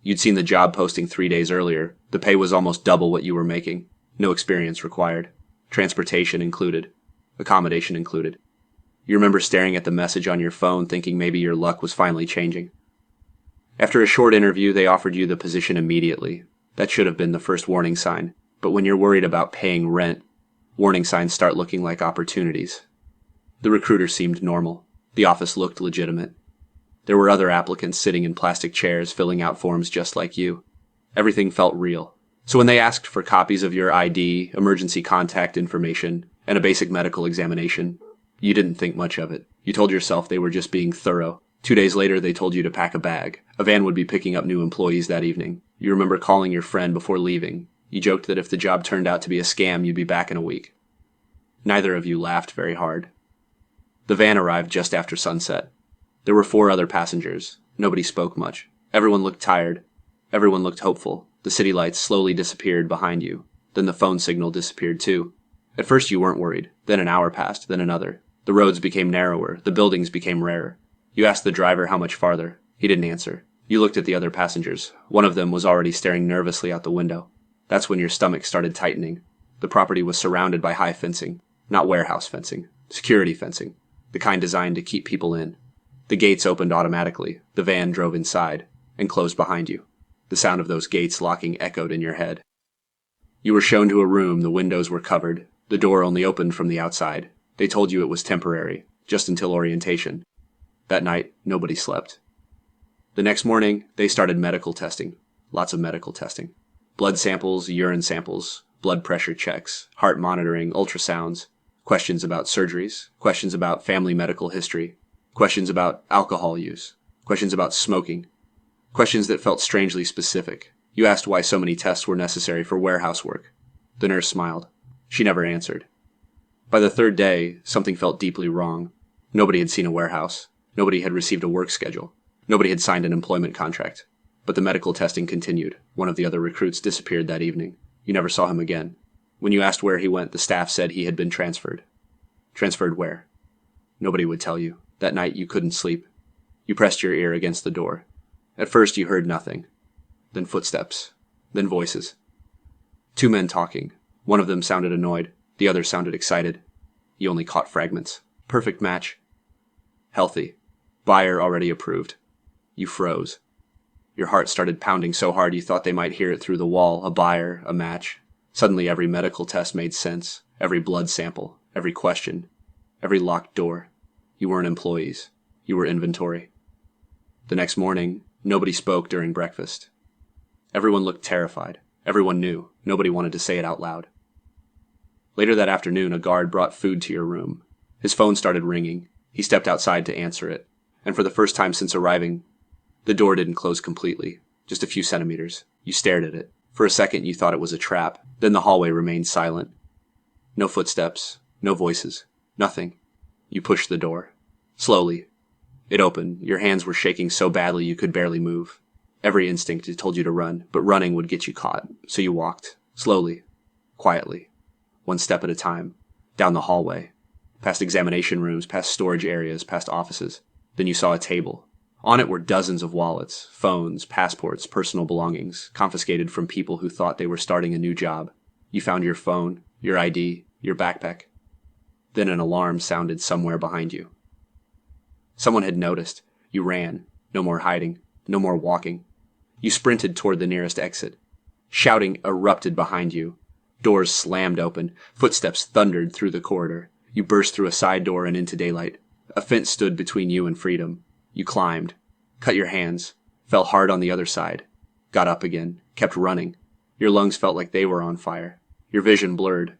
You'd seen the job posting 3 days earlier. The pay was almost double what you were making. No experience required. Transportation included. Accommodation included. You remember staring at the message on your phone thinking maybe your luck was finally changing. After a short interview, they offered you the position immediately. That should have been the first warning sign. But when you're worried about paying rent, warning signs start looking like opportunities. The recruiter seemed normal. The office looked legitimate. There were other applicants sitting in plastic chairs filling out forms just like you. Everything felt real. So when they asked for copies of your ID, emergency contact information, and a basic medical examination, you didn't think much of it. You told yourself they were just being thorough. 2 days later, they told you to pack a bag. A van would be picking up new employees that evening. You remember calling your friend before leaving. You joked that if the job turned out to be a scam, you'd be back in a week. Neither of you laughed very hard. The van arrived just after sunset. There were 4 other passengers. Nobody spoke much. Everyone looked tired. Everyone looked hopeful. The city lights slowly disappeared behind you. Then the phone signal disappeared too. At first you weren't worried. Then an hour passed, then another. The roads became narrower. The buildings became rarer. You asked the driver how much farther. He didn't answer. You looked at the other passengers. One of them was already staring nervously out the window. That's when your stomach started tightening. The property was surrounded by high fencing. Not warehouse fencing. Security fencing. The kind designed to keep people in. The gates opened automatically. The van drove inside and closed behind you. The sound of those gates locking echoed in your head. You were shown to a room. The windows were covered. The door only opened from the outside. They told you it was temporary, just until orientation. That night, nobody slept. The next morning, they started medical testing. Lots of medical testing. Blood samples, urine samples, blood pressure checks, heart monitoring, ultrasounds, questions about surgeries, questions about family medical history, questions about alcohol use, questions about smoking, questions that felt strangely specific. You asked why so many tests were necessary for warehouse work. The nurse smiled. She never answered. By the 3rd day, something felt deeply wrong. Nobody had seen a warehouse. Nobody had received a work schedule. Nobody had signed an employment contract. But the medical testing continued. One of the other recruits disappeared that evening. You never saw him again. When you asked where he went, the staff said he had been transferred. Transferred where? Nobody would tell you. That night you couldn't sleep. You pressed your ear against the door. At first you heard nothing. Then footsteps. Then voices. 2 men talking. One of them sounded annoyed. The other sounded excited. You only caught fragments. Perfect match. Healthy. Buyer already approved. You froze. Your heart started pounding so hard you thought they might hear it through the wall. A buyer, a match. Suddenly every medical test made sense. Every blood sample. Every question. Every locked door. You weren't employees. You were inventory. The next morning, nobody spoke during breakfast. Everyone looked terrified. Everyone knew. Nobody wanted to say it out loud. Later that afternoon, a guard brought food to your room. His phone started ringing. He stepped outside to answer it. And for the first time since arriving, the door didn't close completely, just a few centimeters. You stared at it. For a second, you thought it was a trap. Then the hallway remained silent. No footsteps, no voices, nothing. You pushed the door. Slowly. It opened. Your hands were shaking so badly you could barely move. Every instinct had told you to run, but running would get you caught. So you walked. Slowly. Quietly. 1 step at a time. Down the hallway. Past examination rooms, past storage areas, past offices. Then you saw a table. On it were dozens of wallets, phones, passports, personal belongings, confiscated from people who thought they were starting a new job. You found your phone, your ID, your backpack. Then an alarm sounded somewhere behind you. Someone had noticed. You ran. No more hiding. No more walking. You sprinted toward the nearest exit. Shouting erupted behind you. Doors slammed open. Footsteps thundered through the corridor. You burst through a side door and into daylight. A fence stood between you and freedom. You climbed. Cut your hands. Fell hard on the other side. Got up again. Kept running. Your lungs felt like they were on fire. Your vision blurred.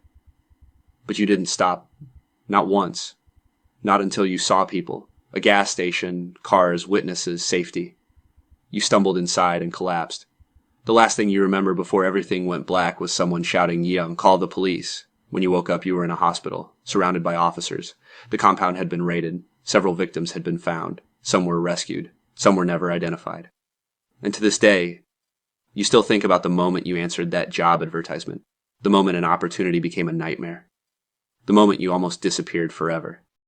But you didn't stop. Not once. Not until you saw people. A gas station, cars, witnesses, safety. You stumbled inside and collapsed. The last thing you remember before everything went black was someone shouting, "Young, call the police." When you woke up, you were in a hospital, surrounded by officers. The compound had been raided. Several victims had been found. Some were rescued. Some were never identified. And to this day, you still think about the moment you answered that job advertisement. The moment an opportunity became a nightmare. The moment you almost disappeared forever.